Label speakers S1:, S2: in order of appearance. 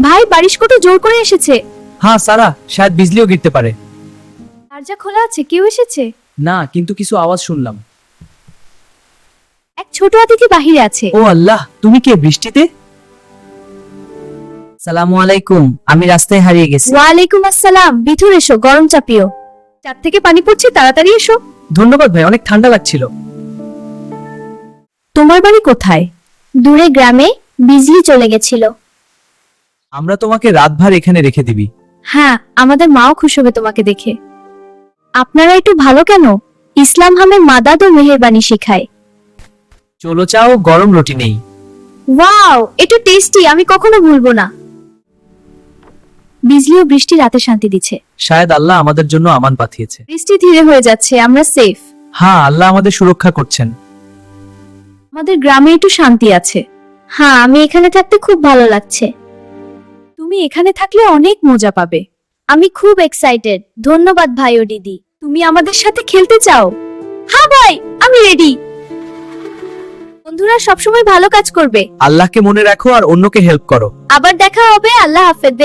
S1: ভাই বারিশ কত জোর করে এসেছে।
S2: হ্যাঁ সারা, শায়দ বিজলিও গিরতে পারে।
S1: দরজা খোলা আছে, কেউ এসেছে?
S2: না, কিন্তু কিছু আওয়াজ শুনলাম।
S1: এক ছোট অতিথি বাহিরে আছে।
S2: ও আল্লাহ, তুমি কে বৃষ্টিতে? সালামু আলাইকুম, আমি রাস্তায় হারিয়ে গেছি।
S1: ওয়ালাইকুম আসসালাম, ভিতর এসো, গরম চাপিও। চাঁদ থেকে পানি পড়ছে, তাড়াতাড়ি এসো।
S2: ধন্যবাদ ভাই, অনেক ঠান্ডা লাগছিল।
S1: তোমার বাড়ি কোথায়?
S3: দূরে গ্রামে, বিজলি চলে গেছিল।
S2: আমরা তোমাকে রাতভর এখানে রেখে দিবি।
S1: হ্যাঁ, আমাদের মাও খুশি হবে তোমাকে দেখে। আপনারা একটু ভালো কেন? ইসলাম হামে মাদাদ ও মেহেরবানি শেখায়।
S2: চলো চাও, গরম রুটি নেই।
S1: ওয়াও, এটা টেস্টি, আমি কখনো ভুলবো না। বিজলি ও বৃষ্টি রাতে শান্তি দিচ্ছে।
S2: শায়দ আল্লাহ আমাদের জন্য আমান পাঠিয়েছে।
S1: বৃষ্টি ধীরে হয়ে যাচ্ছে, আমরা সেফ।
S2: হ্যাঁ, আল্লাহ আমাদের সুরক্ষা করছেন।
S1: আমাদের গ্রামে একটু শান্তি আছে।
S3: হ্যাঁ, আমি এখানে থাকতে খুব ভালো লাগছে।
S1: তুমি এখানে থাকলে অনেক মজা পাবে।
S3: আমি খুব এক্সাইটেড। ধন্যবাদ ভাই ও দিদি।
S1: তুমি আমাদের সাথে খেলতে চাও? হ্যাঁ ভাই, আমি রেডি। বন্ধুরা সবসময় ভালো কাজ করবে।
S2: আল্লাহকে মনে রাখো আর অন্যকে হেল্প করো।
S3: আবার দেখা হবে। আল্লাহ হাফেজ।